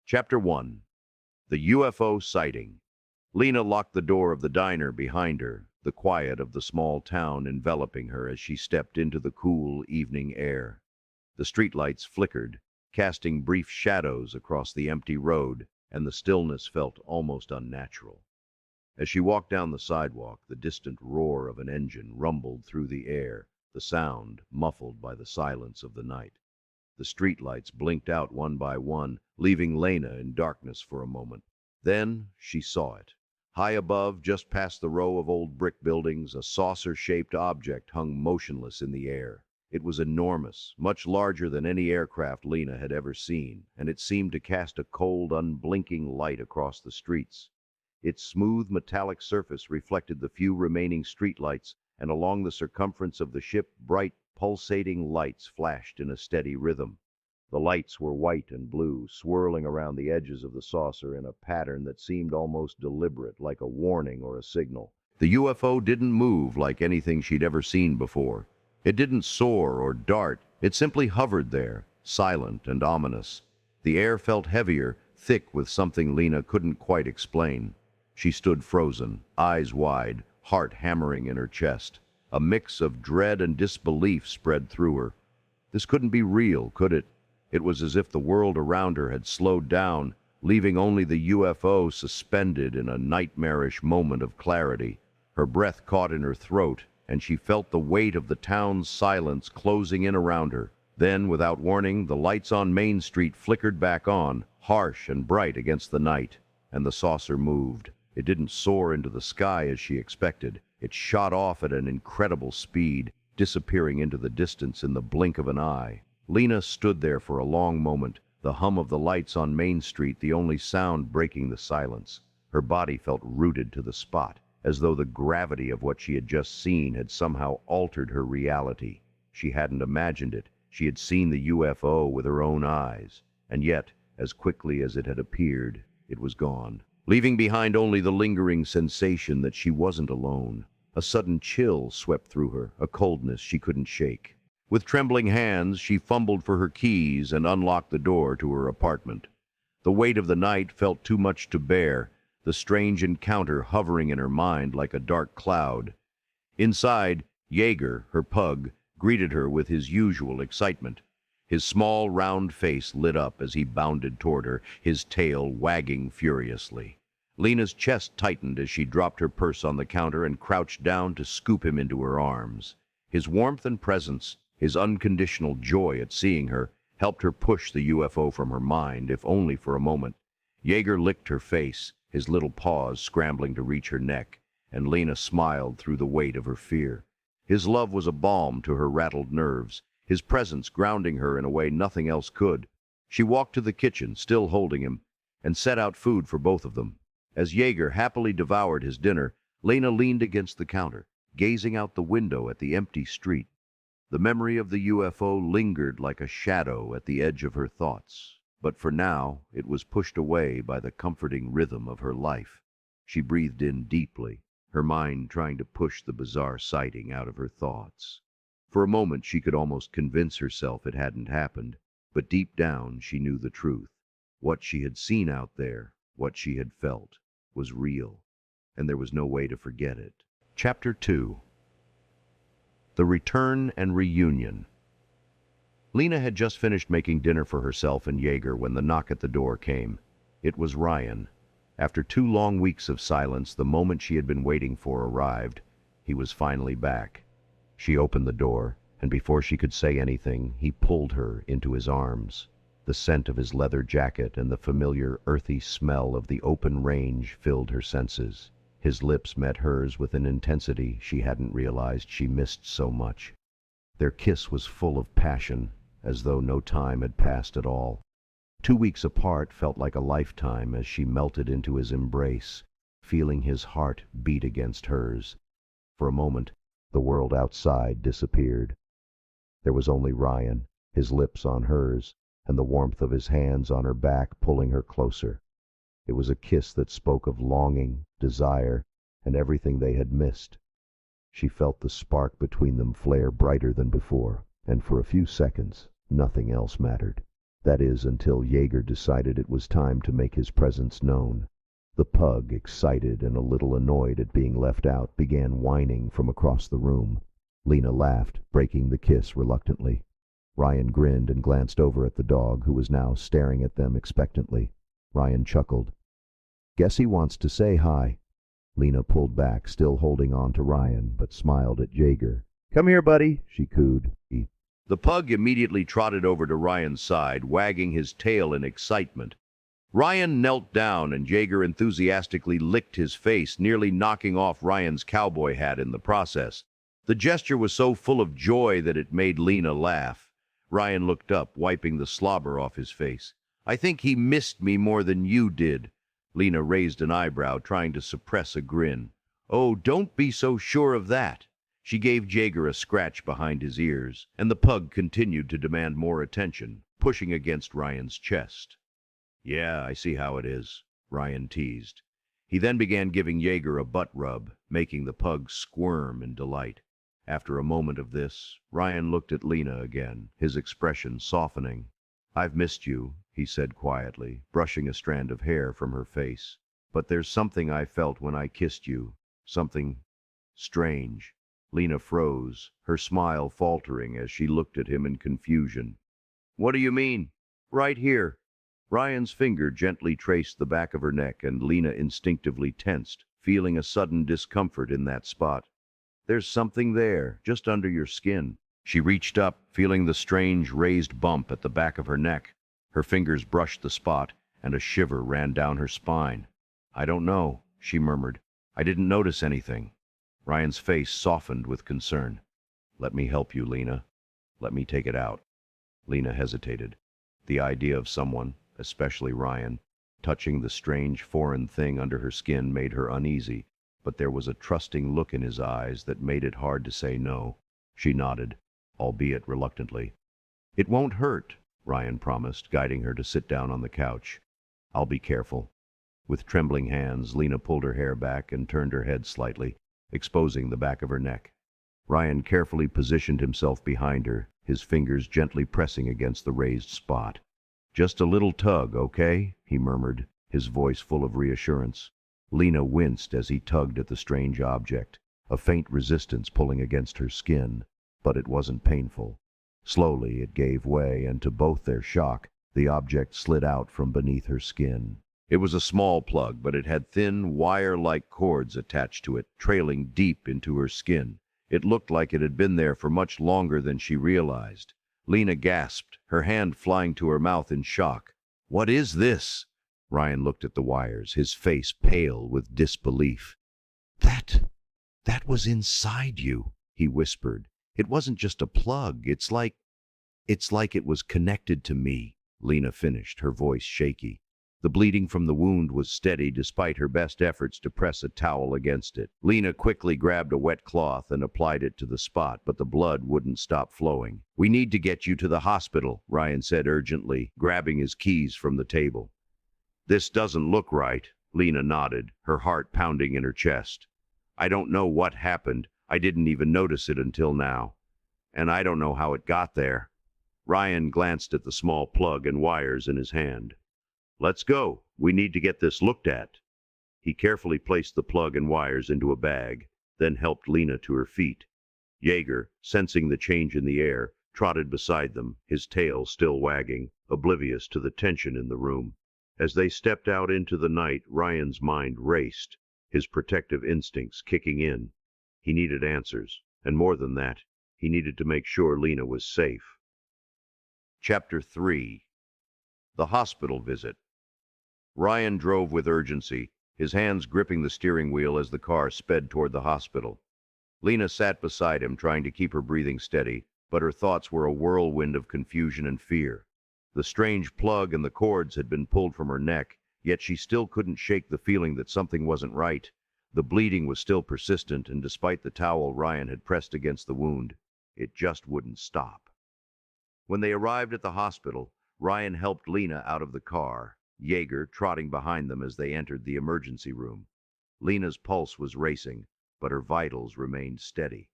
Chapter 1. The UFO Sighting. Lena locked the door of the diner behind her, the quiet of the small town enveloping her as she stepped into the cool evening air. The streetlights flickered, casting brief shadows across the empty road, and the stillness felt almost unnatural. As she walked down the sidewalk, the distant roar of an engine rumbled through the air, the sound muffled by the silence of the night. The streetlights blinked out one by one, leaving Lena in darkness for a moment. Then she saw it. High above, just past the row of old brick buildings, a saucer-shaped object hung motionless in the air. It was enormous, much larger than any aircraft Lena had ever seen, and it seemed to cast a cold, unblinking light across the streets. Its smooth metallic surface reflected the few remaining streetlights, and along the circumference of the ship, bright, pulsating lights flashed in a steady rhythm. The lights were white and blue, swirling around the edges of the saucer in a pattern that seemed almost deliberate, like a warning or a signal. The UFO didn't move like anything she'd ever seen before. It didn't soar or dart. It simply hovered there, silent and ominous. The air felt heavier, thick with something Lena couldn't quite explain. She stood frozen, eyes wide, heart hammering in her chest. A mix of dread and disbelief spread through her. This couldn't be real, could it? It was as if the world around her had slowed down, leaving only the UFO suspended in a nightmarish moment of clarity. Her breath caught in her throat, and she felt the weight of the town's silence closing in around her. Then, without warning, the lights on Main Street flickered back on, harsh and bright against the night, and the saucer moved. It didn't soar into the sky as she expected. It shot off at an incredible speed, disappearing into the distance in the blink of an eye. Lena stood there for a long moment, the hum of the lights on Main Street the only sound breaking the silence. Her body felt rooted to the spot, as though the gravity of what she had just seen had somehow altered her reality. She hadn't imagined it. She had seen the UFO with her own eyes, and yet, as quickly as it had appeared, it was gone, leaving behind only the lingering sensation that she wasn't alone. A sudden chill swept through her, a coldness she couldn't shake. With trembling hands, she fumbled for her keys and unlocked the door to her apartment. The weight of the night felt too much to bear, the strange encounter hovering in her mind like a dark cloud. Inside, Jager, her pug, greeted her with his usual excitement. His small, round face lit up as he bounded toward her, his tail wagging furiously. Lena's chest tightened as she dropped her purse on the counter and crouched down to scoop him into her arms. His warmth and presence, his unconditional joy at seeing her, helped her push the UFO from her mind, if only for a moment. Jager licked her face, his little paws scrambling to reach her neck, and Lena smiled through the weight of her fear. His love was a balm to her rattled nerves, his presence grounding her in a way nothing else could. She walked to the kitchen, still holding him, and set out food for both of them. As Jager happily devoured his dinner, Lena leaned against the counter, gazing out the window at the empty street. The memory of the UFO lingered like a shadow at the edge of her thoughts, but for now it was pushed away by the comforting rhythm of her life. She breathed in deeply, her mind trying to push the bizarre sighting out of her thoughts. For a moment she could almost convince herself it hadn't happened, but deep down she knew the truth. What she had seen out there, what she had felt, was real, and there was no way to forget it. Chapter 2. The Return and Reunion. Lena had just finished making dinner for herself and Jager when the knock at the door came. It was Ryan. After 2 long weeks of silence, the moment she had been waiting for arrived. He was finally back. She opened the door, and before she could say anything, he pulled her into his arms. The scent of his leather jacket and the familiar, earthy smell of the open range filled her senses. His lips met hers with an intensity she hadn't realized she missed so much. Their kiss was full of passion, as though no time had passed at all. 2 weeks apart felt like a lifetime as she melted into his embrace, feeling his heart beat against hers. For a moment, the world outside disappeared. There was only Ryan, his lips on hers, and the warmth of his hands on her back pulling her closer. It was a kiss that spoke of longing, desire, and everything they had missed. She felt the spark between them flare brighter than before, and for a few seconds, nothing else mattered. That is, until Jager decided it was time to make his presence known. The pug, excited and a little annoyed at being left out, began whining from across the room. Lena laughed, breaking the kiss reluctantly. Ryan grinned and glanced over at the dog, who was now staring at them expectantly. Ryan chuckled. "Guess he wants to say hi." Lena pulled back, still holding on to Ryan, but smiled at Jager. "Come here, buddy," she cooed. The pug immediately trotted over to Ryan's side, wagging his tail in excitement. Ryan knelt down and Jager enthusiastically licked his face, nearly knocking off Ryan's cowboy hat in the process. The gesture was so full of joy that it made Lena laugh. Ryan looked up, wiping the slobber off his face. "I think he missed me more than you did." Lena raised an eyebrow, trying to suppress a grin. "Oh, don't be so sure of that." She gave Jager a scratch behind his ears, and the pug continued to demand more attention, pushing against Ryan's chest. "Yeah, I see how it is," Ryan teased. He then began giving Jager a butt rub, making the pug squirm in delight. After a moment of this, Ryan looked at Lena again, his expression softening. "I've missed you," he said quietly, brushing a strand of hair from her face. "But there's something I felt when I kissed you. Something strange." Lena froze, her smile faltering as she looked at him in confusion. "What do you mean?" "Right here." Ryan's finger gently traced the back of her neck, and Lena instinctively tensed, feeling a sudden discomfort in that spot. "There's something there, just under your skin." She reached up, feeling the strange raised bump at the back of her neck. Her fingers brushed the spot, and a shiver ran down her spine. "I don't know," she murmured. "I didn't notice anything." Ryan's face softened with concern. "Let me help you, Lena. Let me take it out." Lena hesitated. The idea of someone, especially Ryan, touching the strange foreign thing under her skin made her uneasy, but there was a trusting look in his eyes that made it hard to say no. She nodded, albeit reluctantly. "It won't hurt," Ryan promised, guiding her to sit down on the couch. "I'll be careful." With trembling hands, Lena pulled her hair back and turned her head slightly, exposing the back of her neck. Ryan carefully positioned himself behind her, his fingers gently pressing against the raised spot. "Just a little tug, okay?" he murmured, his voice full of reassurance. Lena winced as he tugged at the strange object, a faint resistance pulling against her skin, but it wasn't painful. Slowly it gave way, and to both their shock, the object slid out from beneath her skin. It was a small plug, but it had thin, wire-like cords attached to it, trailing deep into her skin. It looked like it had been there for much longer than she realized. Lena gasped, her hand flying to her mouth in shock. "What is this?" Ryan looked at the wires, his face pale with disbelief. That was inside you," he whispered. "It wasn't just a plug. It's like it was connected to me," Lena finished, her voice shaky. The bleeding from the wound was steady despite her best efforts to press a towel against it. Lena quickly grabbed a wet cloth and applied it to the spot, but the blood wouldn't stop flowing. "We need to get you to the hospital," Ryan said urgently, grabbing his keys from the table. "This doesn't look right," Lena nodded, her heart pounding in her chest. "I don't know what happened. I didn't even notice it until now. And I don't know how it got there." Ryan glanced at the small plug and wires in his hand. "Let's go. We need to get this looked at." He carefully placed the plug and wires into a bag, then helped Lena to her feet. Jager, sensing the change in the air, trotted beside them, his tail still wagging, oblivious to the tension in the room. As they stepped out into the night, Ryan's mind raced, his protective instincts kicking in. He needed answers, and more than that, he needed to make sure Lena was safe. Chapter 3. The Hospital Visit. Ryan drove with urgency, his hands gripping the steering wheel as the car sped toward the hospital. Lena sat beside him, trying to keep her breathing steady, but her thoughts were a whirlwind of confusion and fear. The strange plug and the cords had been pulled from her neck, yet she still couldn't shake the feeling that something wasn't right. The bleeding was still persistent, and despite the towel Ryan had pressed against the wound, it just wouldn't stop. When they arrived at the hospital, Ryan helped Lena out of the car, Jager trotting behind them as they entered the emergency room. Lena's pulse was racing, but her vitals remained steady.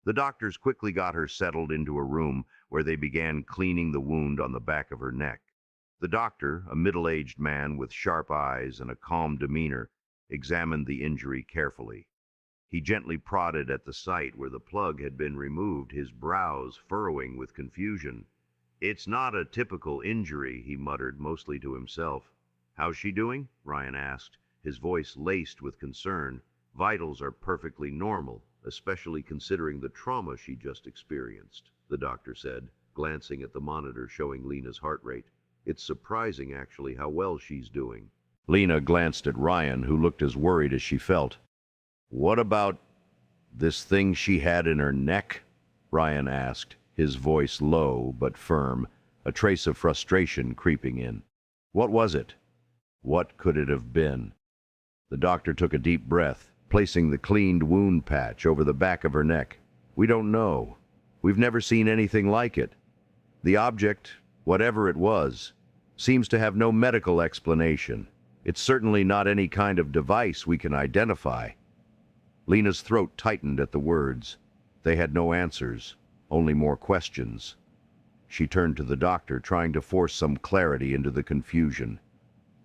The doctors quickly got her settled into a room where they began cleaning the wound on the back of her neck. The doctor, a middle-aged man with sharp eyes and a calm demeanor, examined the injury carefully. He gently prodded at the site where the plug had been removed, his brows furrowing with confusion. "It's not a typical injury," he muttered, mostly to himself. "How's she doing?" Ryan asked, his voice laced with concern. "Vitals are perfectly normal, especially considering the trauma she just experienced," the doctor said, glancing at the monitor showing Lena's heart rate. "It's surprising, actually, how well she's doing." Lena glanced at Ryan, who looked as worried as she felt. "What about this thing she had in her neck?" Ryan asked, his voice low but firm, a trace of frustration creeping in. "What was it? What could it have been?" The doctor took a deep breath, placing the cleaned wound patch over the back of her neck. "We don't know. We've never seen anything like it. The object, whatever it was, seems to have no medical explanation. It's certainly not any kind of device we can identify." Lena's throat tightened at the words. They had no answers, only more questions. She turned to the doctor, trying to force some clarity into the confusion.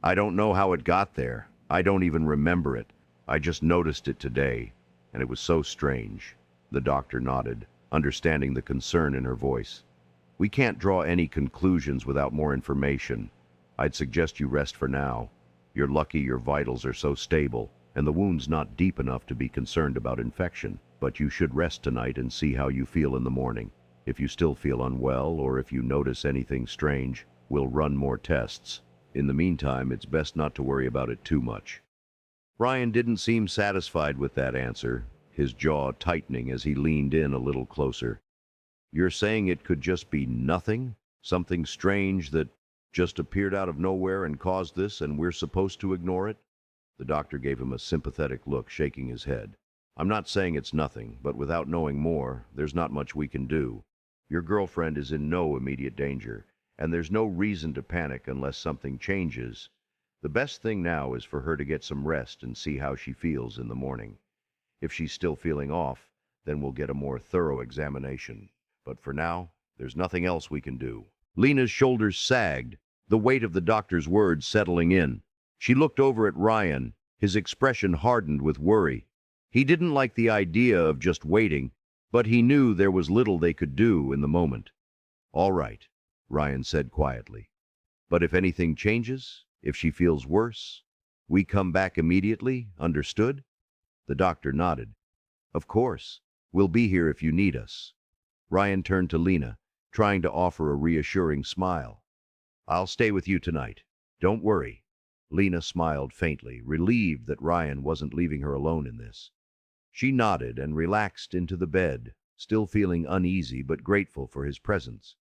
"I don't know how it got there. I don't even remember it. I just noticed it today, and it was so strange." The doctor nodded, understanding the concern in her voice. "We can't draw any conclusions without more information. I'd suggest you rest for now. You're lucky your vitals are so stable, and the wound's not deep enough to be concerned about infection. But you should rest tonight and see how you feel in the morning. If you still feel unwell, or if you notice anything strange, we'll run more tests. In the meantime, it's best not to worry about it too much." Ryan didn't seem satisfied with that answer, his jaw tightening as he leaned in a little closer. "You're saying it could just be nothing? Something strange that just appeared out of nowhere and caused this, and we're supposed to ignore it?" The doctor gave him a sympathetic look, shaking his head. "I'm not saying it's nothing, but without knowing more, there's not much we can do. Your girlfriend is in no immediate danger, and there's no reason to panic unless something changes. The best thing now is for her to get some rest and see how she feels in the morning. If she's still feeling off, then we'll get a more thorough examination. But for now, there's nothing else we can do." Lena's shoulders sagged, the weight of the doctor's words settling in. She looked over at Ryan, his expression hardened with worry. He didn't like the idea of just waiting, but he knew there was little they could do in the moment. "All right," Ryan said quietly. "But if anything changes, if she feels worse, we come back immediately, understood?" The doctor nodded. "Of course. We'll be here if you need us." Ryan turned to Lena, trying to offer a reassuring smile. "I'll stay with you tonight. Don't worry." Lena smiled faintly, relieved that Ryan wasn't leaving her alone in this. She nodded and relaxed into the bed, still feeling uneasy but grateful for his presence.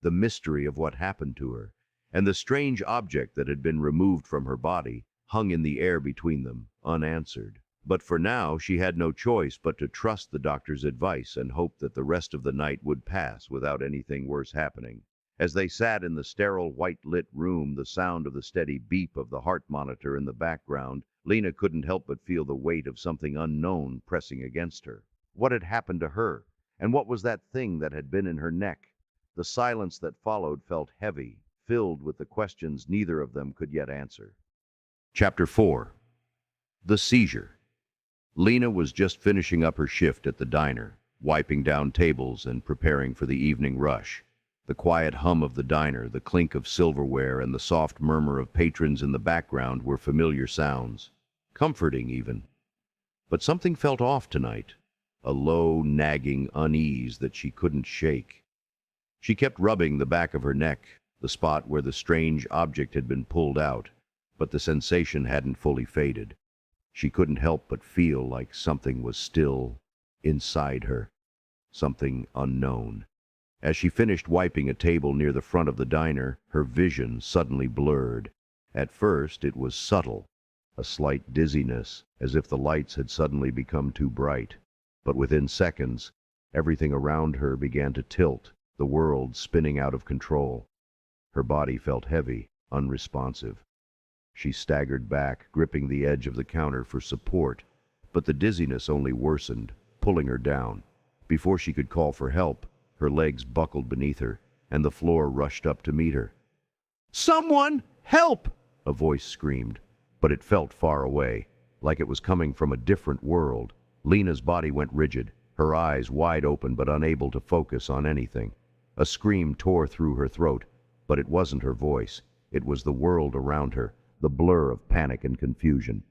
The mystery of what happened to her, and the strange object that had been removed from her body, hung in the air between them, unanswered. But for now, she had no choice but to trust the doctor's advice and hope that the rest of the night would pass without anything worse happening. As they sat in the sterile, white-lit room, the sound of the steady beep of the heart monitor in the background, Lena couldn't help but feel the weight of something unknown pressing against her. What had happened to her? And what was that thing that had been in her neck? The silence that followed felt heavy, filled with the questions neither of them could yet answer. Chapter 4. The Seizure. Lena was just finishing up her shift at the diner, wiping down tables and preparing for the evening rush. The quiet hum of the diner, the clink of silverware, and the soft murmur of patrons in the background were familiar sounds, comforting even. But something felt off tonight, a low, nagging unease that she couldn't shake. She kept rubbing the back of her neck, the spot where the strange object had been pulled out, but the sensation hadn't fully faded. She couldn't help but feel like something was still inside her, something unknown. As she finished wiping a table near the front of the diner, her vision suddenly blurred. At first, it was subtle, a slight dizziness, as if the lights had suddenly become too bright. But within seconds, everything around her began to tilt, the world spinning out of control. Her body felt heavy, unresponsive. She staggered back, gripping the edge of the counter for support, but the dizziness only worsened, pulling her down. Before she could call for help, her legs buckled beneath her, and the floor rushed up to meet her. "Someone! Help!" a voice screamed, but it felt far away, like it was coming from a different world. Lena's body went rigid, her eyes wide open but unable to focus on anything. A scream tore through her throat, but it wasn't her voice. It was the world around her, the blur of panic and confusion.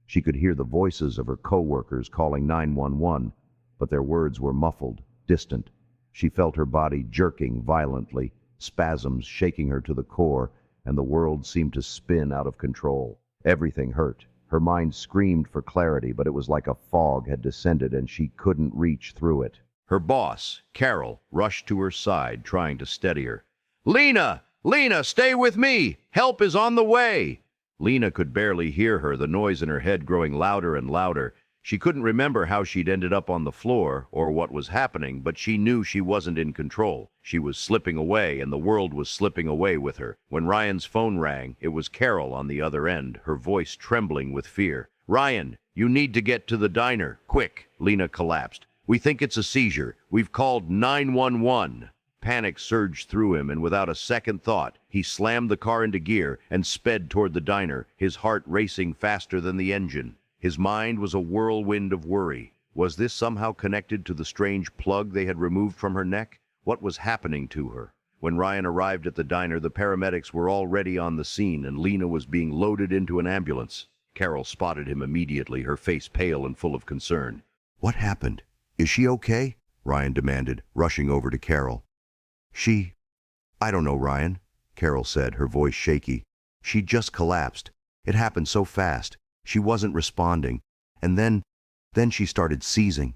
She could hear the voices of her co-workers calling 911, but their words were muffled, distant. She felt her body jerking violently, spasms shaking her to the core, and the world seemed to spin out of control. Everything hurt. Her mind screamed for clarity, but it was like a fog had descended and she couldn't reach through it. Her boss, Carol, rushed to her side, trying to steady her. "Lena! Lena, stay with me! Help is on the way!" Lena could barely hear her, the noise in her head growing louder and louder. She couldn't remember how she'd ended up on the floor or what was happening, but she knew she wasn't in control. She was slipping away, and the world was slipping away with her. When Ryan's phone rang, it was Carol on the other end, her voice trembling with fear. "Ryan, you need to get to the diner. Quick!" Lena collapsed. "We think it's a seizure. We've called 911. Panic surged through him, and without a second thought, he slammed the car into gear and sped toward the diner, his heart racing faster than the engine. His mind was a whirlwind of worry. Was this somehow connected to the strange plug they had removed from her neck? What was happening to her? When Ryan arrived at the diner, the paramedics were already on the scene, and Lena was being loaded into an ambulance. Carol spotted him immediately, her face pale and full of concern. "What happened? Is she okay?" Ryan demanded, rushing over to Carol. I don't know, Ryan," Carol said, her voice shaky. "She just collapsed. It happened so fast. She wasn't responding. And then she started seizing."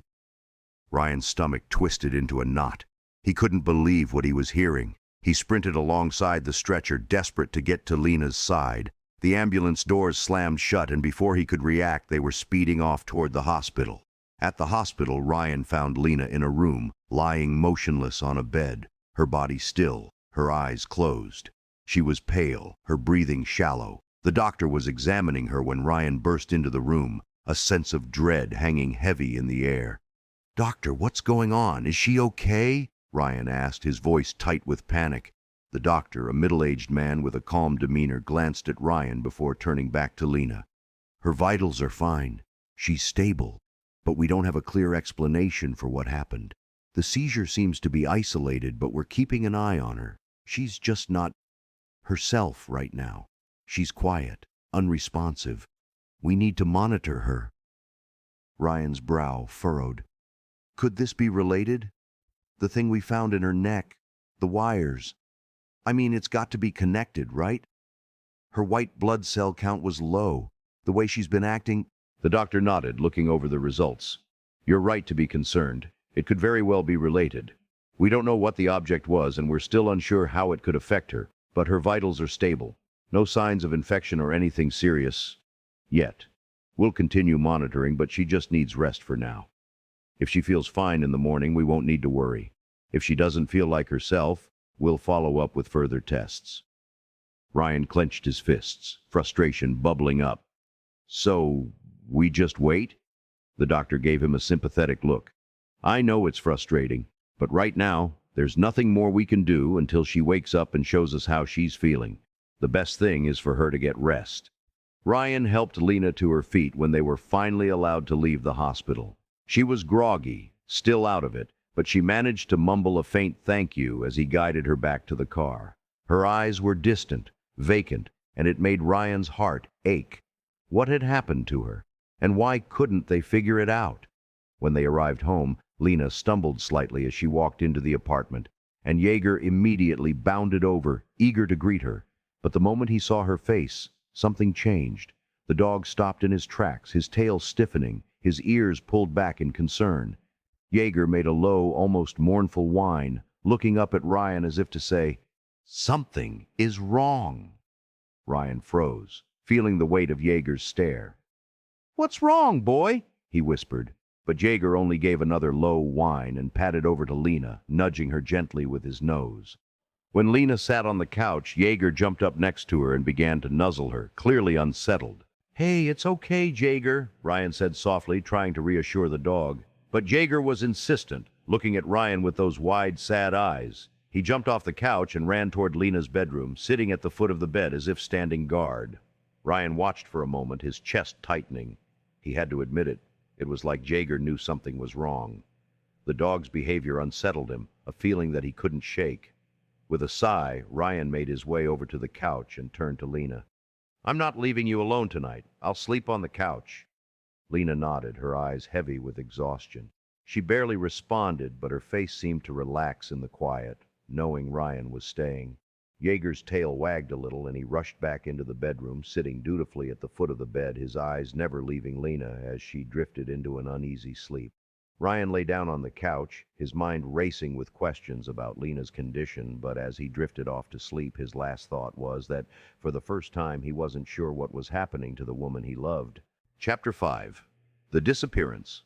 Ryan's stomach twisted into a knot. He couldn't believe what he was hearing. He sprinted alongside the stretcher, desperate to get to Lena's side. The ambulance doors slammed shut, and before he could react, they were speeding off toward the hospital. At the hospital, Ryan found Lena in a room, lying motionless on a bed, her body still, her eyes closed. She was pale, her breathing shallow. The doctor was examining her when Ryan burst into the room, a sense of dread hanging heavy in the air. "Doctor, what's going on? Is she okay?" Ryan asked, his voice tight with panic. The doctor, a middle-aged man with a calm demeanor, glanced at Ryan before turning back to Lena. "Her vitals are fine. She's stable, but we don't have a clear explanation for what happened. The seizure seems to be isolated, but we're keeping an eye on her. She's just not herself right now. She's quiet, unresponsive. We need to monitor her." Ryan's brow furrowed. "Could this be related? The thing we found in her neck, the wires. I mean, it's got to be connected, right? Her white blood cell count was low. The way she's been acting—" The doctor nodded, looking over the results. "You're right to be concerned. It could very well be related. We don't know what the object was, and we're still unsure how it could affect her, but her vitals are stable. No signs of infection or anything serious yet. We'll continue monitoring, but she just needs rest for now. If she feels fine in the morning, we won't need to worry. If she doesn't feel like herself, we'll follow up with further tests." Ryan clenched his fists, frustration bubbling up. "So, we just wait?" The doctor gave him a sympathetic look. "I know it's frustrating, but right now, there's nothing more we can do until she wakes up and shows us how she's feeling. The best thing is for her to get rest." Ryan helped Lena to her feet when they were finally allowed to leave the hospital. She was groggy, still out of it, but she managed to mumble a faint thank you as he guided her back to the car. Her eyes were distant, vacant, and it made Ryan's heart ache. What had happened to her, and why couldn't they figure it out? When they arrived home, Lena stumbled slightly as she walked into the apartment, and Jager immediately bounded over, eager to greet her. But the moment he saw her face, something changed. The dog stopped in his tracks, his tail stiffening, his ears pulled back in concern. Jager made a low, almost mournful whine, looking up at Ryan as if to say, "Something is wrong." Ryan froze, feeling the weight of Jager's stare. "What's wrong, boy?" he whispered. But Jager only gave another low whine and padded over to Lena, nudging her gently with his nose. When Lena sat on the couch, Jager jumped up next to her and began to nuzzle her, clearly unsettled. "Hey, it's okay, Jager," Ryan said softly, trying to reassure the dog. But Jager was insistent, looking at Ryan with those wide, sad eyes. He jumped off the couch and ran toward Lena's bedroom, sitting at the foot of the bed as if standing guard. Ryan watched for a moment, his chest tightening. He had to admit it. It was like Jager knew something was wrong. The dog's behavior unsettled him, a feeling that he couldn't shake. With a sigh, Ryan made his way over to the couch and turned to Lena. "I'm not leaving you alone tonight. I'll sleep on the couch." Lena nodded, her eyes heavy with exhaustion. She barely responded, but her face seemed to relax in the quiet, knowing Ryan was staying. Jager's tail wagged a little, and he rushed back into the bedroom, sitting dutifully at the foot of the bed, his eyes never leaving Lena as she drifted into an uneasy sleep. Ryan lay down on the couch, his mind racing with questions about Lena's condition, but as he drifted off to sleep, his last thought was that, for the first time, he wasn't sure what was happening to the woman he loved. Chapter 5. The Disappearance.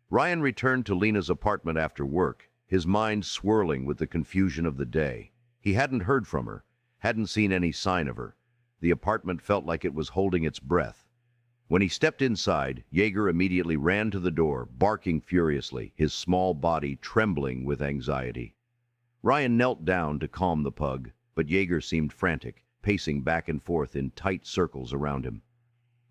Ryan returned to Lena's apartment after work, his mind swirling with the confusion of the day. He hadn't heard from her, hadn't seen any sign of her. The apartment felt like it was holding its breath. When he stepped inside, Jager immediately ran to the door, barking furiously, his small body trembling with anxiety. Ryan knelt down to calm the pug, but Jager seemed frantic, pacing back and forth in tight circles around him.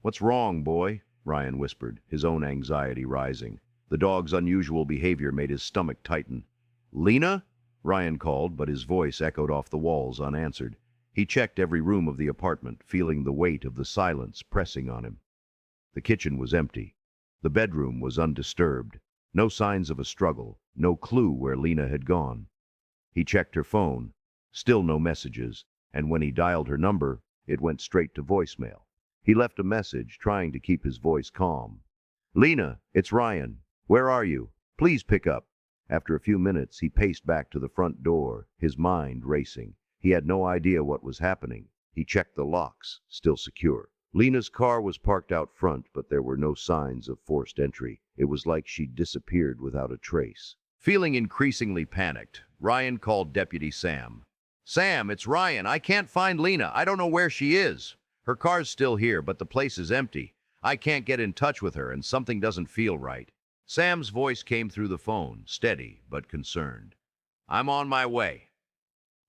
"What's wrong, boy?" Ryan whispered, his own anxiety rising. The dog's unusual behavior made his stomach tighten. "Lena?" Ryan called, but his voice echoed off the walls unanswered. He checked every room of the apartment, feeling the weight of the silence pressing on him. The kitchen was empty. The bedroom was undisturbed. No signs of a struggle, no clue where Lena had gone. He checked her phone. Still no messages, and when he dialed her number, it went straight to voicemail. He left a message, trying to keep his voice calm. "Lena, it's Ryan. Where are you? Please pick up." After a few minutes, he paced back to the front door, his mind racing. He had no idea what was happening. He checked the locks, still secure. Lena's car was parked out front, but there were no signs of forced entry. It was like she'd disappeared without a trace. Feeling increasingly panicked, Ryan called Deputy Sam. "Sam, it's Ryan. I can't find Lena. I don't know where she is. Her car's still here, but the place is empty. I can't get in touch with her, and something doesn't feel right." Sam's voice came through the phone, steady but concerned. "I'm on my way."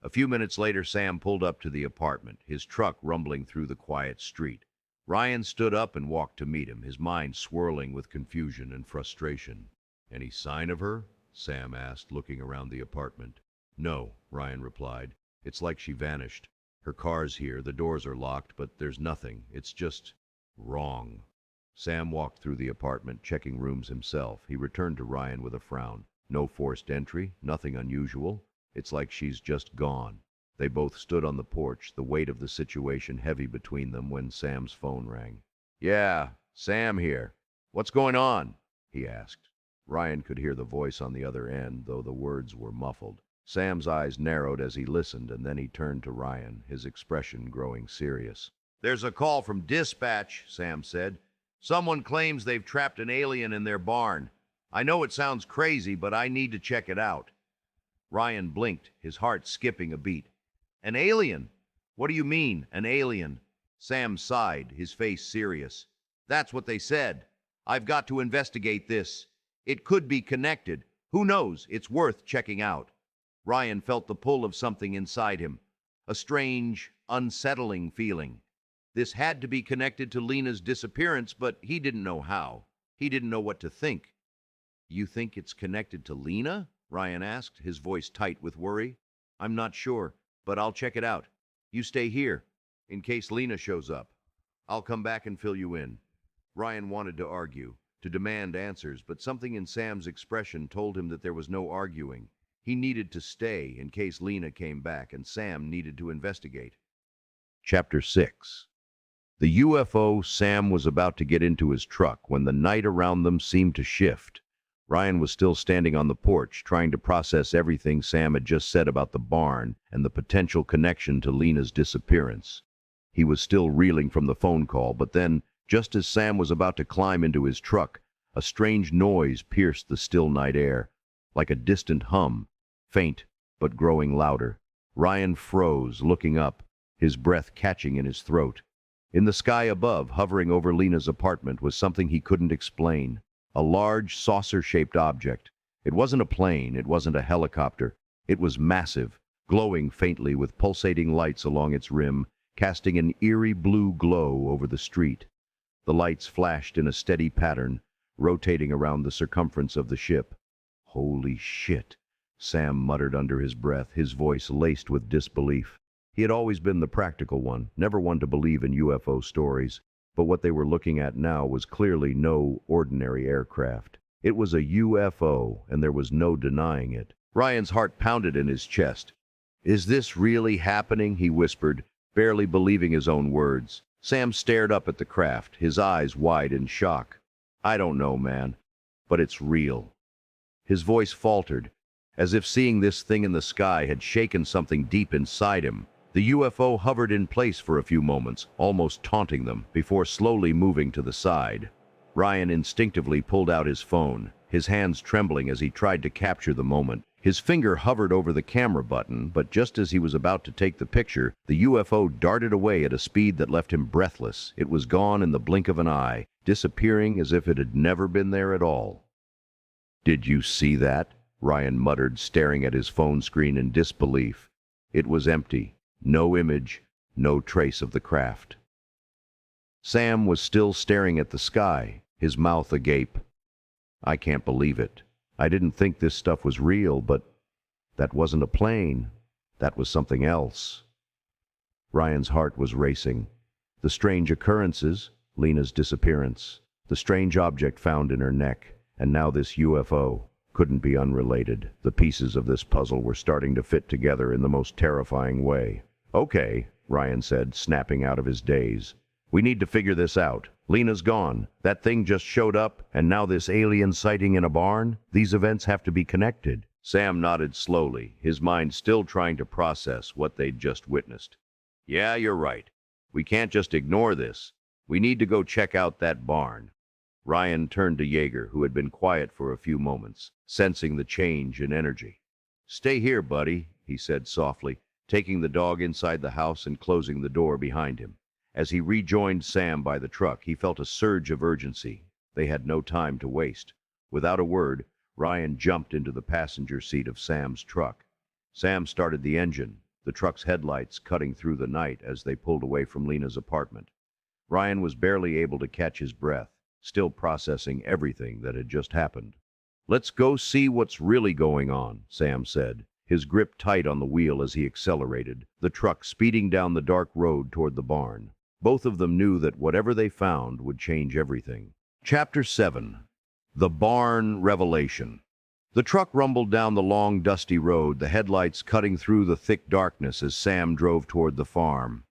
A few minutes later, Sam pulled up to the apartment, his truck rumbling through the quiet street. Ryan stood up and walked to meet him, his mind swirling with confusion and frustration. "Any sign of her?" Sam asked, looking around the apartment. "No," Ryan replied. "It's like she vanished. Her car's here, the doors are locked, but there's nothing. It's just wrong." Sam walked through the apartment, checking rooms himself. He returned to Ryan with a frown. "No forced entry, nothing unusual. It's like she's just gone." They both stood on the porch, the weight of the situation heavy between them when Sam's phone rang. "Yeah, Sam here. What's going on?" he asked. Ryan could hear the voice on the other end, though the words were muffled. Sam's eyes narrowed as he listened, and then he turned to Ryan, his expression growing serious. "There's a call from dispatch," Sam said. "Someone claims they've trapped an alien in their barn. I know it sounds crazy, but I need to check it out." Ryan blinked, his heart skipping a beat. "An alien? What do you mean, an alien?" Sam sighed, his face serious. "That's what they said. I've got to investigate this. It could be connected. Who knows? It's worth checking out." Ryan felt the pull of something inside him, a strange, unsettling feeling. This had to be connected to Lena's disappearance, but he didn't know how. He didn't know what to think. "You think it's connected to Lena?" Ryan asked, his voice tight with worry. "I'm not sure, but I'll check it out. You stay here, in case Lena shows up. I'll come back and fill you in." Ryan wanted to argue, to demand answers, but something in Sam's expression told him that there was no arguing. He needed to stay in case Lena came back, and Sam needed to investigate. Chapter 6. The UFO Sam was about to get into his truck when the night around them seemed to shift. Ryan was still standing on the porch, trying to process everything Sam had just said about the barn and the potential connection to Lena's disappearance. He was still reeling from the phone call, but then, just as Sam was about to climb into his truck, a strange noise pierced the still night air, like a distant hum, faint but growing louder. Ryan froze, looking up, his breath catching in his throat. In the sky above, hovering over Lena's apartment, was something he couldn't explain. A large, saucer-shaped object. It wasn't a plane, it wasn't a helicopter. It was massive, glowing faintly with pulsating lights along its rim, casting an eerie blue glow over the street. The lights flashed in a steady pattern, rotating around the circumference of the ship. "Holy shit," Sam muttered under his breath, his voice laced with disbelief. He had always been the practical one, never one to believe in UFO stories, but what they were looking at now was clearly no ordinary aircraft. It was a UFO, and there was no denying it. Ryan's heart pounded in his chest. "Is this really happening?" he whispered, barely believing his own words. Sam stared up at the craft, his eyes wide in shock. "I don't know, man, but it's real." His voice faltered, as if seeing this thing in the sky had shaken something deep inside him. The UFO hovered in place for a few moments, almost taunting them, before slowly moving to the side. Ryan instinctively pulled out his phone, his hands trembling as he tried to capture the moment. His finger hovered over the camera button, but just as he was about to take the picture, the UFO darted away at a speed that left him breathless. It was gone in the blink of an eye, disappearing as if it had never been there at all. "Did you see that?" Ryan muttered, staring at his phone screen in disbelief. It was empty. No image, no trace of the craft. Sam was still staring at the sky, his mouth agape. "I can't believe it. I didn't think this stuff was real, but that wasn't a plane. That was something else." Ryan's heart was racing. The strange occurrences, Lena's disappearance, the strange object found in her neck, and now this UFO, couldn't be unrelated. The pieces of this puzzle were starting to fit together in the most terrifying way. "Okay," Ryan said, snapping out of his daze. "We need to figure this out. Lena's gone. That thing just showed up, and now this alien sighting in a barn? These events have to be connected." Sam nodded slowly, his mind still trying to process what they'd just witnessed. "Yeah, you're right. We can't just ignore this. We need to go check out that barn." Ryan turned to Jager, who had been quiet for a few moments, sensing the change in energy. "Stay here, buddy," he said softly, taking the dog inside the house and closing the door behind him. As he rejoined Sam by the truck, he felt a surge of urgency. They had no time to waste. Without a word, Ryan jumped into the passenger seat of Sam's truck. Sam started the engine, the truck's headlights cutting through the night as they pulled away from Lena's apartment. Ryan was barely able to catch his breath, still processing everything that had just happened. "Let's go see what's really going on," Sam said, his grip tight on the wheel as he accelerated, the truck speeding down the dark road toward the barn. Both of them knew that whatever they found would change everything. Chapter 7. The Barn Revelation. The truck rumbled down the long, dusty road, the headlights cutting through the thick darkness as Sam drove toward the farm.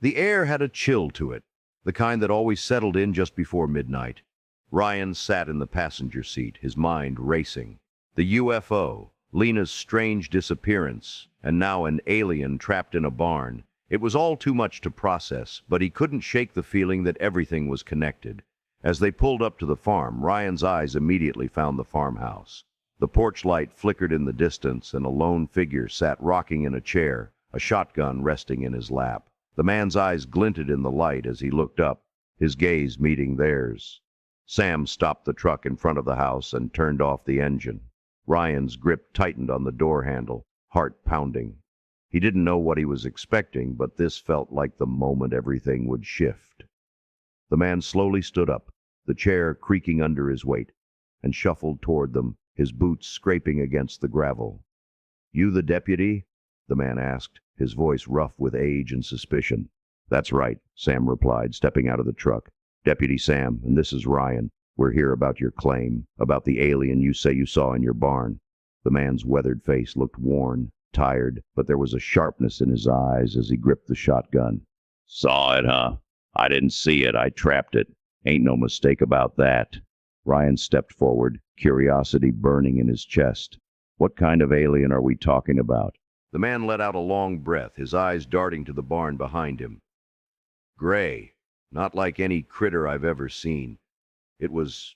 The air had a chill to it, the kind that always settled in just before midnight. Ryan sat in the passenger seat, his mind racing. The UFO, Lena's strange disappearance, and now an alien trapped in a barn. It was all too much to process, but he couldn't shake the feeling that everything was connected. As they pulled up to the farm, Ryan's eyes immediately found the farmhouse. The porch light flickered in the distance, and a lone figure sat rocking in a chair, a shotgun resting in his lap. The man's eyes glinted in the light as he looked up, his gaze meeting theirs. Sam stopped the truck in front of the house and turned off the engine. Ryan's grip tightened on the door handle, heart pounding. He didn't know what he was expecting, but this felt like the moment everything would shift. The man slowly stood up, the chair creaking under his weight, and shuffled toward them, his boots scraping against the gravel. "You the deputy?" the man asked, his voice rough with age and suspicion. "That's right," Sam replied, stepping out of the truck. "Deputy Sam, and this is Ryan. We're here about your claim, about the alien you say you saw in your barn." The man's weathered face looked worn, tired, but there was a sharpness in his eyes as he gripped the shotgun. "Saw it, huh? I didn't see it. I trapped it. Ain't no mistake about that." Ryan stepped forward, curiosity burning in his chest. "What kind of alien are we talking about?" The man let out a long breath, his eyes darting to the barn behind him. "Gray. Not like any critter I've ever seen. It was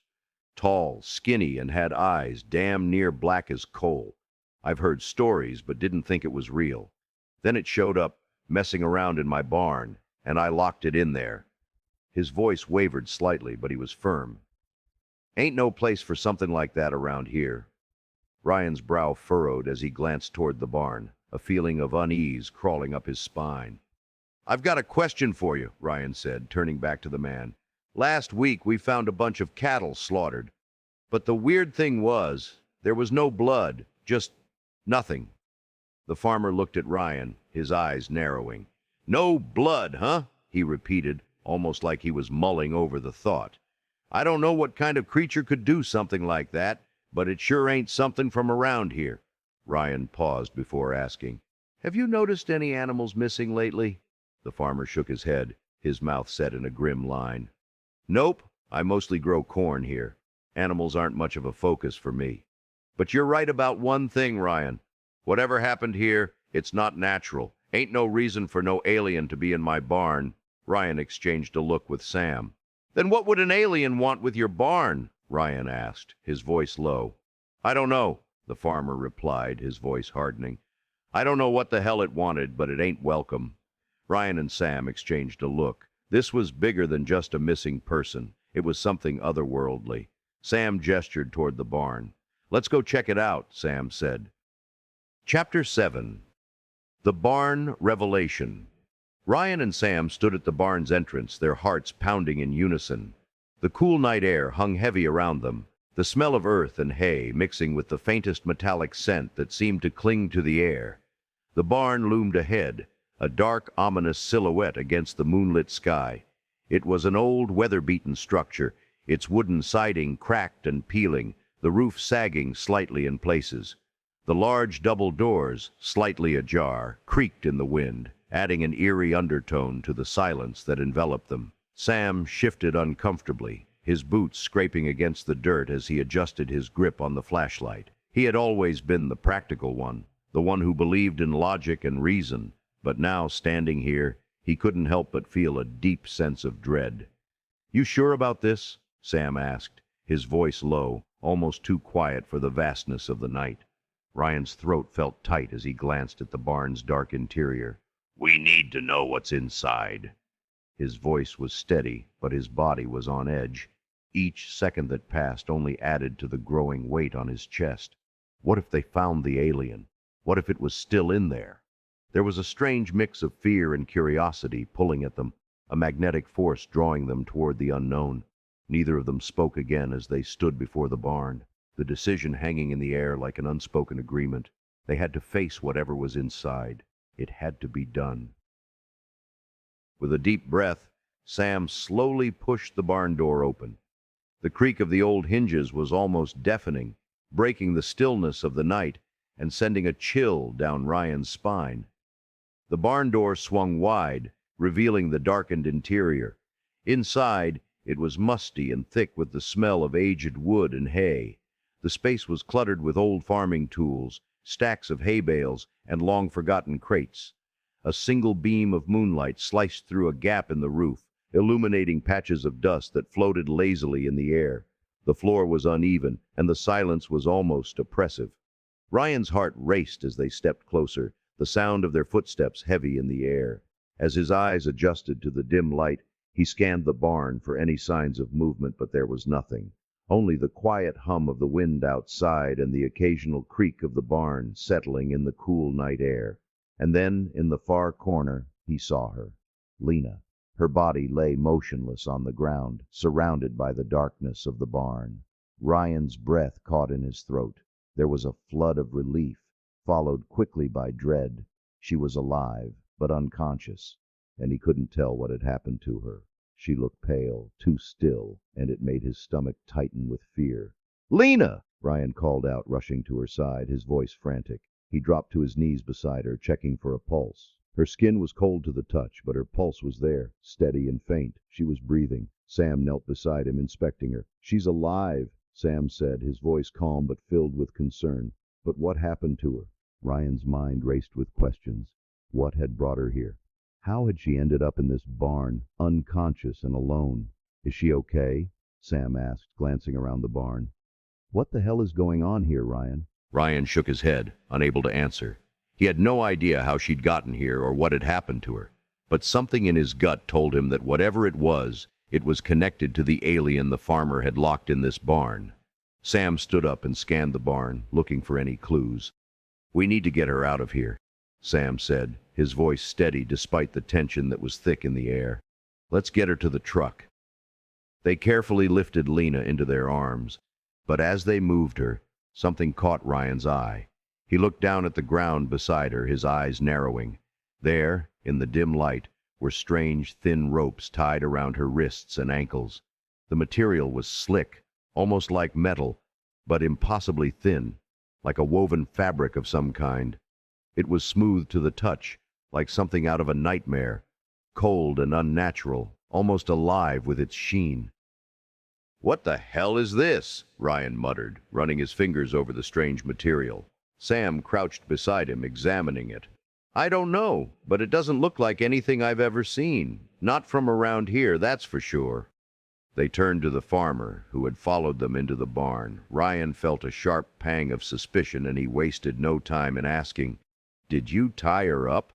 tall, skinny, and had eyes damn near black as coal. I've heard stories, but didn't think it was real. Then it showed up, messing around in my barn, and I locked it in there." His voice wavered slightly, but he was firm. "Ain't no place for something like that around here." Ryan's brow furrowed as he glanced toward the barn, a feeling of unease crawling up his spine. "I've got a question for you," Ryan said, turning back to the man. "Last week we found a bunch of cattle slaughtered, but the weird thing was, there was no blood, just nothing." The farmer looked at Ryan, his eyes narrowing. "No blood, huh?" he repeated, almost like he was mulling over the thought. "I don't know what kind of creature could do something like that, but it sure ain't something from around here." Ryan paused before asking, "Have you noticed any animals missing lately?" The farmer shook his head, his mouth set in a grim line. "Nope, I mostly grow corn here. Animals aren't much of a focus for me. But you're right about one thing, Ryan. Whatever happened here, it's not natural. Ain't no reason for no alien to be in my barn." Ryan exchanged a look with Sam. "Then what would an alien want with your barn?" Ryan asked, his voice low. "I don't know," the farmer replied, his voice hardening. "I don't know what the hell it wanted, but it ain't welcome." Ryan and Sam exchanged a look. This was bigger than just a missing person. It was something otherworldly. Sam gestured toward the barn. "Let's go check it out," Sam said. Chapter 7. The Barn Revelation. Ryan and Sam stood at the barn's entrance, their hearts pounding in unison. The cool night air hung heavy around them, the smell of earth and hay mixing with the faintest metallic scent that seemed to cling to the air. The barn loomed ahead, a dark, ominous silhouette against the moonlit sky. It was an old, weather-beaten structure, its wooden siding cracked and peeling, the roof sagging slightly in places. The large double doors, slightly ajar, creaked in the wind, adding an eerie undertone to the silence that enveloped them. Sam shifted uncomfortably, his boots scraping against the dirt as he adjusted his grip on the flashlight. He had always been the practical one, the one who believed in logic and reason, but now, standing here, he couldn't help but feel a deep sense of dread. "You sure about this?" Sam asked, his voice low, almost too quiet for the vastness of the night. Ryan's throat felt tight as he glanced at the barn's dark interior. "We need to know what's inside." His voice was steady, but his body was on edge. Each second that passed only added to the growing weight on his chest. What if they found the alien? What if it was still in there? There was a strange mix of fear and curiosity pulling at them, a magnetic force drawing them toward the unknown. Neither of them spoke again as they stood before the barn, the decision hanging in the air like an unspoken agreement. They had to face whatever was inside. It had to be done. With a deep breath, Sam slowly pushed the barn door open. The creak of the old hinges was almost deafening, breaking the stillness of the night and sending a chill down Ryan's spine. The barn door swung wide, revealing the darkened interior. Inside, it was musty and thick with the smell of aged wood and hay. The space was cluttered with old farming tools, stacks of hay bales, and long-forgotten crates. A single beam of moonlight sliced through a gap in the roof, illuminating patches of dust that floated lazily in the air. The floor was uneven, and the silence was almost oppressive. Ryan's heart raced as they stepped closer, the sound of their footsteps heavy in the air. As his eyes adjusted to the dim light, he scanned the barn for any signs of movement, but there was nothing. Only the quiet hum of the wind outside and the occasional creak of the barn settling in the cool night air. And then, in the far corner, he saw her, Lena. Her body lay motionless on the ground, surrounded by the darkness of the barn. Ryan's breath caught in his throat. There was a flood of relief, followed quickly by dread. She was alive, but unconscious, and he couldn't tell what had happened to her. She looked pale, too still, and it made his stomach tighten with fear. "Lena!" Ryan called out, rushing to her side, his voice frantic. He dropped to his knees beside her, checking for a pulse. Her skin was cold to the touch, but her pulse was there, steady and faint. She was breathing. Sam knelt beside him, inspecting her. "She's alive," Sam said, his voice calm but filled with concern. "But what happened to her?" Ryan's mind raced with questions. What had brought her here? How had she ended up in this barn, unconscious and alone? "Is she okay?" Sam asked, glancing around the barn. "What the hell is going on here, Ryan?" Ryan shook his head, unable to answer. He had no idea how she'd gotten here or what had happened to her, but something in his gut told him that whatever it was connected to the alien the farmer had locked in this barn. Sam stood up and scanned the barn, looking for any clues. "We need to get her out of here," Sam said, his voice steady despite the tension that was thick in the air. "Let's get her to the truck." They carefully lifted Lena into their arms, but as they moved her, something caught Ryan's eye. He looked down at the ground beside her, his eyes narrowing. There, in the dim light, were strange, thin ropes tied around her wrists and ankles. The material was slick, almost like metal, but impossibly thin, like a woven fabric of some kind. It was smooth to the touch, like something out of a nightmare, cold and unnatural, almost alive with its sheen. "What the hell is this?" Ryan muttered, running his fingers over the strange material. Sam crouched beside him, examining it. "I don't know, but it doesn't look like anything I've ever seen. Not from around here, that's for sure." They turned to the farmer, who had followed them into the barn. Ryan felt a sharp pang of suspicion, and he wasted no time in asking, "Did you tie her up?"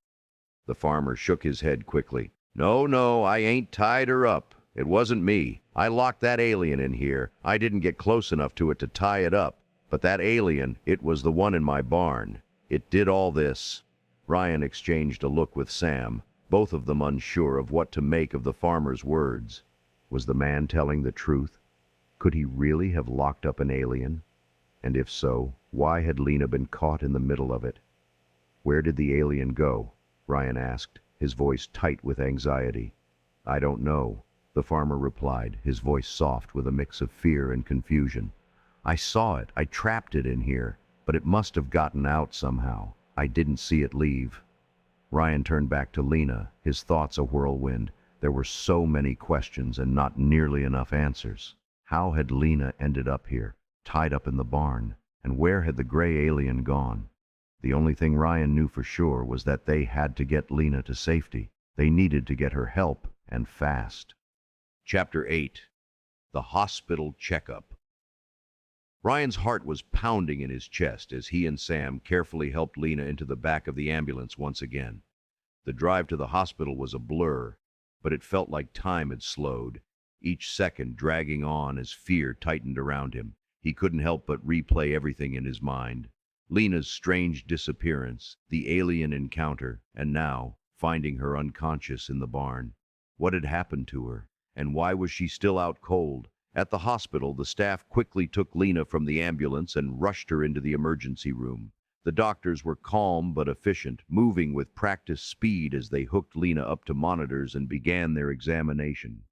The farmer shook his head quickly. No, I ain't tied her up. It wasn't me. I locked that alien in here. I didn't get close enough to it to tie it up. But that alien, it was the one in my barn. It did all this." Ryan exchanged a look with Sam, both of them unsure of what to make of the farmer's words. Was the man telling the truth? Could he really have locked up an alien? And if so, why had Lena been caught in the middle of it? "Where did the alien go?" Ryan asked, his voice tight with anxiety. "I don't know," the farmer replied, his voice soft with a mix of fear and confusion. "I saw it. I trapped it in here, but it must have gotten out somehow. I didn't see it leave." Ryan turned back to Lena, his thoughts a whirlwind. There were so many questions and not nearly enough answers. How had Lena ended up here, tied up in the barn? And where had the gray alien gone? The only thing Ryan knew for sure was that they had to get Lena to safety. They needed to get her help, and fast. Chapter 8. The Hospital Checkup. Ryan's heart was pounding in his chest as he and Sam carefully helped Lena into the back of the ambulance once again. The drive to the hospital was a blur, but it felt like time had slowed, each second dragging on as fear tightened around him. He couldn't help but replay everything in his mind. Lena's strange disappearance, the alien encounter, and now, finding her unconscious in the barn. What had happened to her, and why was she still out cold? At the hospital, the staff quickly took Lena from the ambulance and rushed her into the emergency room. The doctors were calm but efficient, moving with practiced speed as they hooked Lena up to monitors and began their examination.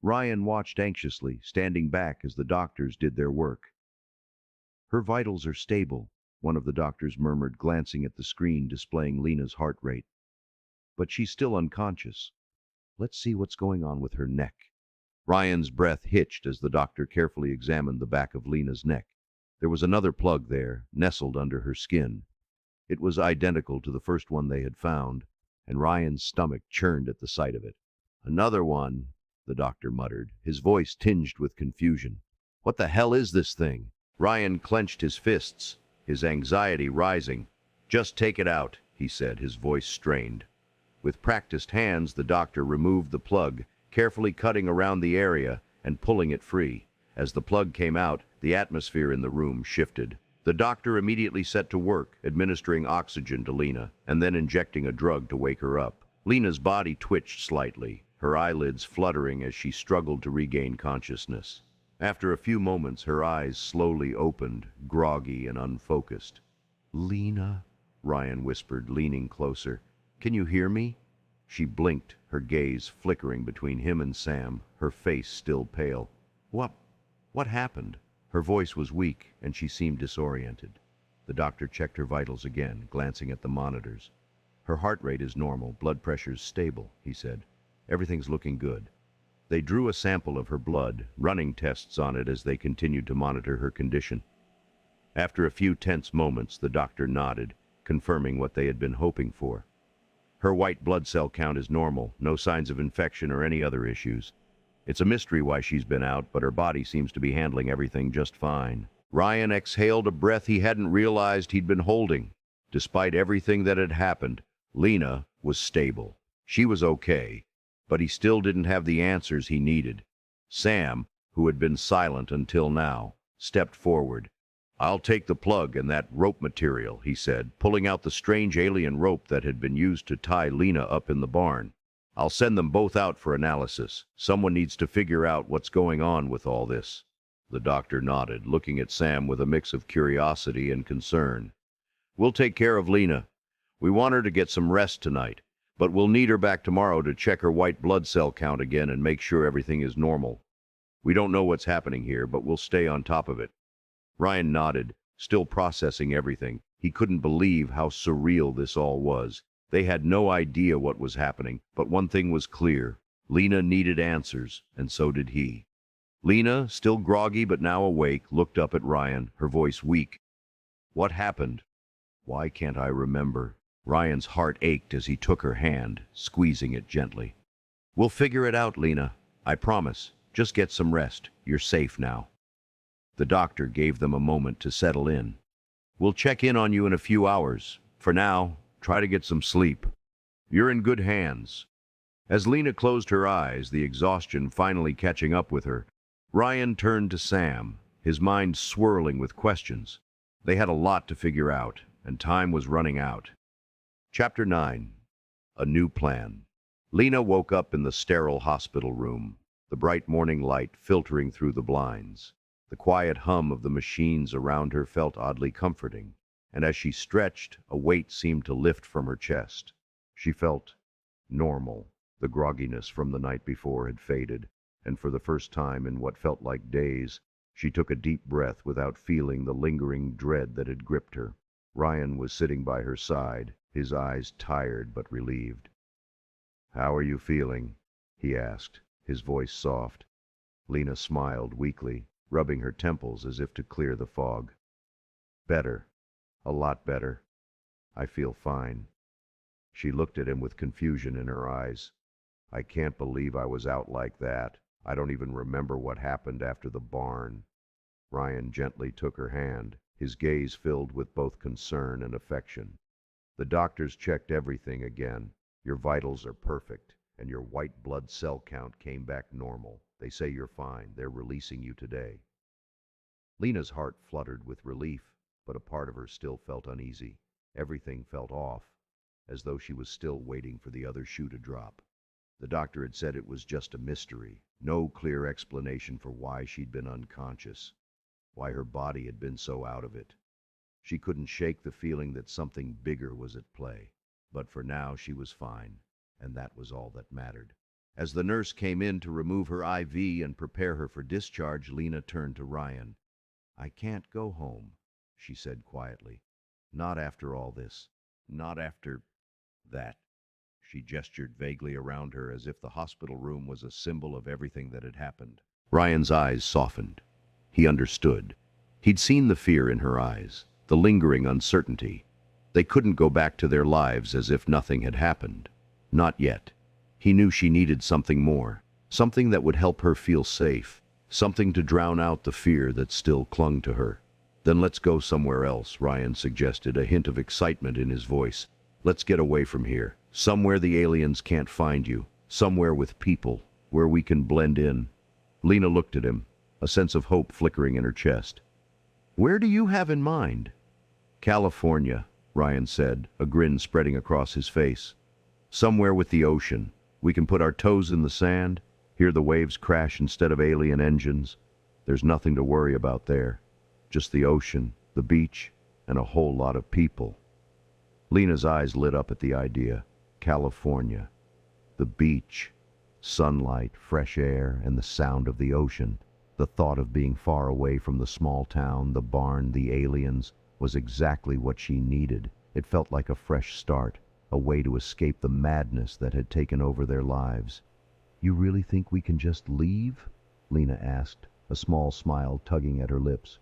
Ryan watched anxiously, standing back as the doctors did their work. "Her vitals are stable," one of the doctors murmured, glancing at the screen displaying Lena's heart rate. "But she's still unconscious. Let's see what's going on with her neck." Ryan's breath hitched as the doctor carefully examined the back of Lena's neck. There was another plug there, nestled under her skin. It was identical to the first one they had found, and Ryan's stomach churned at the sight of it. "Another one," the doctor muttered, his voice tinged with confusion. "What the hell is this thing?" Ryan clenched his fists, his anxiety rising. "Just take it out," he said, his voice strained. With practiced hands, the doctor removed the plug, carefully cutting around the area and pulling it free. As the plug came out, the atmosphere in the room shifted. The doctor immediately set to work, administering oxygen to Lena, and then injecting a drug to wake her up. Lena's body twitched slightly, her eyelids fluttering as she struggled to regain consciousness. After a few moments, her eyes slowly opened, groggy and unfocused. "Lena," Ryan whispered, leaning closer. "Can you hear me?" She blinked, her gaze flickering between him and Sam, her face still pale. What happened?" Her voice was weak, and she seemed disoriented. The doctor checked her vitals again, glancing at the monitors. "Her heart rate is normal, blood pressure's stable," he said. "Everything's looking good." They drew a sample of her blood, running tests on it as they continued to monitor her condition. After a few tense moments, the doctor nodded, confirming what they had been hoping for. "Her white blood cell count is normal, no signs of infection or any other issues. It's a mystery why she's been out, but her body seems to be handling everything just fine." Ryan exhaled a breath he hadn't realized he'd been holding. Despite everything that had happened, Lena was stable. She was okay, but he still didn't have the answers he needed. Sam, who had been silent until now, stepped forward. "I'll take the plug and that rope material," he said, pulling out the strange alien rope that had been used to tie Lena up in the barn. "I'll send them both out for analysis. Someone needs to figure out what's going on with all this." The doctor nodded, looking at Sam with a mix of curiosity and concern. "We'll take care of Lena. We want her to get some rest tonight, but we'll need her back tomorrow to check her white blood cell count again and make sure everything is normal. We don't know what's happening here, but we'll stay on top of it." Ryan nodded, still processing everything. He couldn't believe how surreal this all was. They had no idea what was happening, but one thing was clear. Lena needed answers, and so did he. Lena, still groggy but now awake, looked up at Ryan, her voice weak. "What happened? Why can't I remember?" Ryan's heart ached as he took her hand, squeezing it gently. "We'll figure it out, Lena. I promise. Just get some rest. You're safe now." The doctor gave them a moment to settle in. "We'll check in on you in a few hours. For now, try to get some sleep. You're in good hands." As Lena closed her eyes, the exhaustion finally catching up with her, Ryan turned to Sam, his mind swirling with questions. They had a lot to figure out, and time was running out. Chapter 9. A New Plan. Lena woke up in the sterile hospital room, the bright morning light filtering through the blinds. The quiet hum of the machines around her felt oddly comforting, and as she stretched, a weight seemed to lift from her chest. She felt normal. The grogginess from the night before had faded, and for the first time in what felt like days, she took a deep breath without feeling the lingering dread that had gripped her. Ryan was sitting by her side, his eyes tired but relieved. "How are you feeling?" he asked, his voice soft. Lena smiled weakly, rubbing her temples as if to clear the fog. "Better. A lot better. I feel fine." She looked at him with confusion in her eyes. "I can't believe I was out like that. I don't even remember what happened after the barn." Ryan gently took her hand, his gaze filled with both concern and affection. "The doctors checked everything again. Your vitals are perfect, and your white blood cell count came back normal. They say you're fine. They're releasing you today." Lena's heart fluttered with relief, but a part of her still felt uneasy. Everything felt off, as though she was still waiting for the other shoe to drop. The doctor had said it was just a mystery, no clear explanation for why she'd been unconscious, why her body had been so out of it. She couldn't shake the feeling that something bigger was at play, but for now she was fine, and that was all that mattered. As the nurse came in to remove her IV and prepare her for discharge, Lena turned to Ryan. "I can't go home," she said quietly. "Not after all this. Not after that." She gestured vaguely around her as if the hospital room was a symbol of everything that had happened. Ryan's eyes softened. He understood. He'd seen the fear in her eyes, the lingering uncertainty. They couldn't go back to their lives as if nothing had happened. Not yet. He knew she needed something more, something that would help her feel safe, something to drown out the fear that still clung to her. "Then let's go somewhere else," Ryan suggested, a hint of excitement in his voice. "Let's get away from here. Somewhere the aliens can't find you. Somewhere with people, where we can blend in." Lena looked at him, a sense of hope flickering in her chest. "Where do you have in mind?" "California," Ryan said, a grin spreading across his face. "Somewhere with the ocean. We can put our toes in the sand, hear the waves crash instead of alien engines. There's nothing to worry about there. Just the ocean, the beach, and a whole lot of people." Lena's eyes lit up at the idea. California. The beach. Sunlight, fresh air, and the sound of the ocean. The thought of being far away from the small town, the barn, the aliens, was exactly what she needed. It felt like a fresh start, a way to escape the madness that had taken over their lives. "You really think we can just leave?" Lena asked, a small smile tugging at her lips.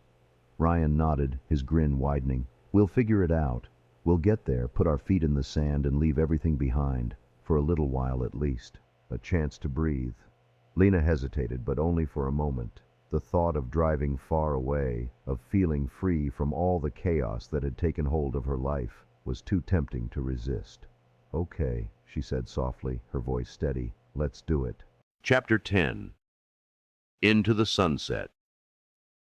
Ryan nodded, his grin widening. "We'll figure it out. We'll get there, put our feet in the sand, and leave everything behind, for a little while at least. A chance to breathe." Lena hesitated, but only for a moment. The thought of driving far away, of feeling free from all the chaos that had taken hold of her life, was too tempting to resist. "Okay," she said softly, her voice steady. "Let's do it." Chapter 10. Into the Sunset.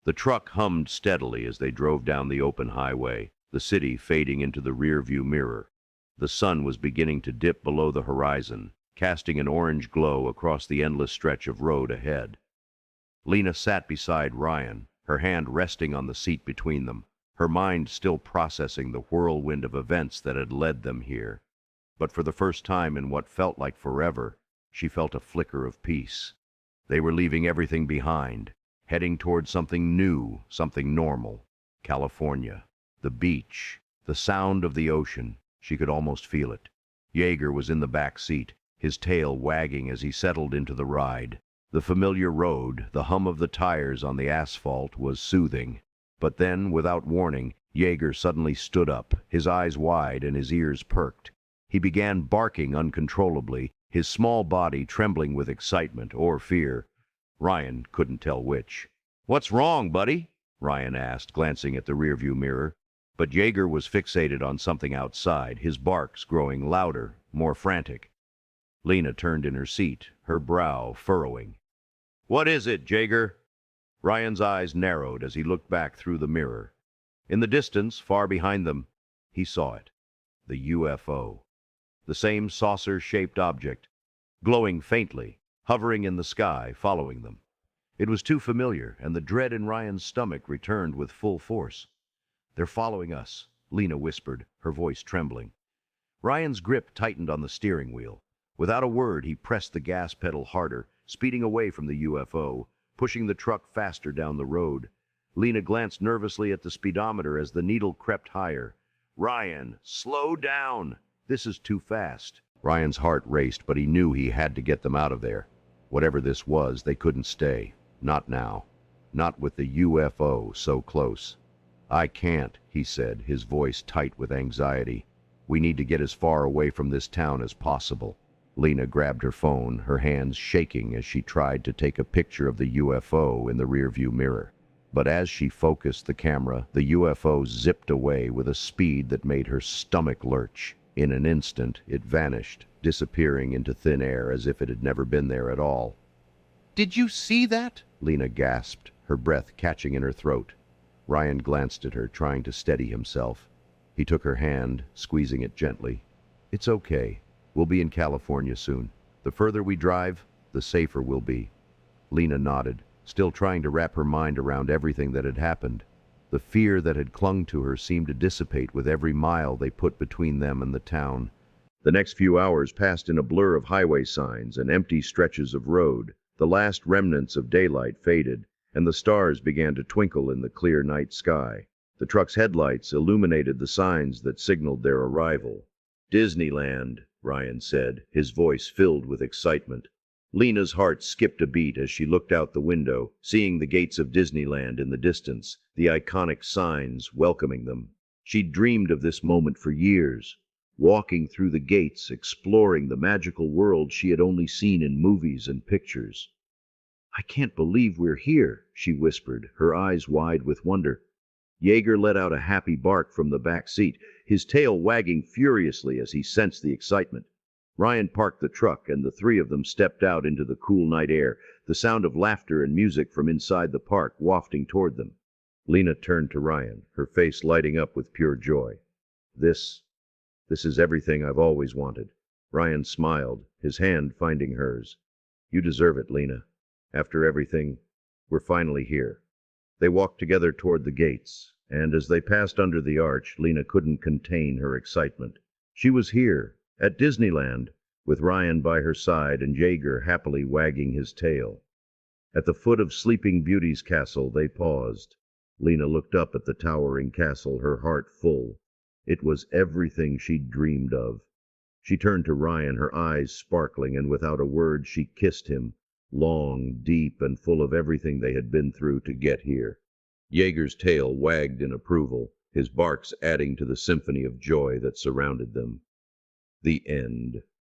The truck hummed steadily as they drove down the open highway, the city fading into the rearview mirror. The sun was beginning to dip below the horizon, casting an orange glow across the endless stretch of road ahead. Lena sat beside Ryan, her hand resting on the seat between them, her mind still processing the whirlwind of events that had led them here. But for the first time in what felt like forever, she felt a flicker of peace. They were leaving everything behind, heading toward something new, something normal. California, the beach, the sound of the ocean. She could almost feel it. Jager was in the back seat, his tail wagging as he settled into the ride. The familiar road, the hum of the tires on the asphalt, was soothing. But then, without warning, Jager suddenly stood up, his eyes wide and his ears perked. He began barking uncontrollably, his small body trembling with excitement or fear. Ryan couldn't tell which. "What's wrong, buddy?" Ryan asked, glancing at the rearview mirror. But Jager was fixated on something outside, his barks growing louder, more frantic. Lena turned in her seat, her brow furrowing. "What is it, Jager?" Ryan's eyes narrowed as he looked back through the mirror. In the distance, far behind them, he saw it. The UFO. The same saucer-shaped object, glowing faintly, hovering in the sky, following them. It was too familiar, and the dread in Ryan's stomach returned with full force. "They're following us," Lena whispered, her voice trembling. Ryan's grip tightened on the steering wheel. Without a word, he pressed the gas pedal harder, speeding away from the UFO, pushing the truck faster down the road. Lena glanced nervously at the speedometer as the needle crept higher. "Ryan, slow down! This is too fast." Ryan's heart raced, but he knew he had to get them out of there. Whatever this was, they couldn't stay. Not now. Not with the UFO so close. "I can't," he said, his voice tight with anxiety. "We need to get as far away from this town as possible." Lena grabbed her phone, her hands shaking as she tried to take a picture of the UFO in the rearview mirror. But as she focused the camera, the UFO zipped away with a speed that made her stomach lurch. In an instant, it vanished, disappearing into thin air as if it had never been there at all. "Did you see that?" Lena gasped, her breath catching in her throat. Ryan glanced at her, trying to steady himself. He took her hand, squeezing it gently. "It's okay. We'll be in California soon. The further we drive, the safer we'll be." Lena nodded, still trying to wrap her mind around everything that had happened. The fear that had clung to her seemed to dissipate with every mile they put between them and the town. The next few hours passed in a blur of highway signs and empty stretches of road. The last remnants of daylight faded, and the stars began to twinkle in the clear night sky. The truck's headlights illuminated the signs that signaled their arrival. "Disneyland," Ryan said, his voice filled with excitement. Lena's heart skipped a beat as she looked out the window, seeing the gates of Disneyland in the distance, the iconic signs welcoming them. She'd dreamed of this moment for years, walking through the gates, exploring the magical world she had only seen in movies and pictures. "I can't believe we're here," she whispered, her eyes wide with wonder. Jager let out a happy bark from the back seat, his tail wagging furiously as he sensed the excitement. Ryan parked the truck, and the three of them stepped out into the cool night air, the sound of laughter and music from inside the park wafting toward them. Lena turned to Ryan, her face lighting up with pure joy. This is everything I've always wanted." Ryan smiled, his hand finding hers. "You deserve it, Lena. After everything, we're finally here." They walked together toward the gates, and as they passed under the arch, Lena couldn't contain her excitement. She was here, at Disneyland, with Ryan by her side and Jager happily wagging his tail. At the foot of Sleeping Beauty's castle, they paused. Lena looked up at the towering castle, her heart full. It was everything she'd dreamed of. She turned to Ryan, her eyes sparkling, and without a word she kissed him, long, deep, and full of everything they had been through to get here. Jager's tail wagged in approval, his barks adding to the symphony of joy that surrounded them. The end.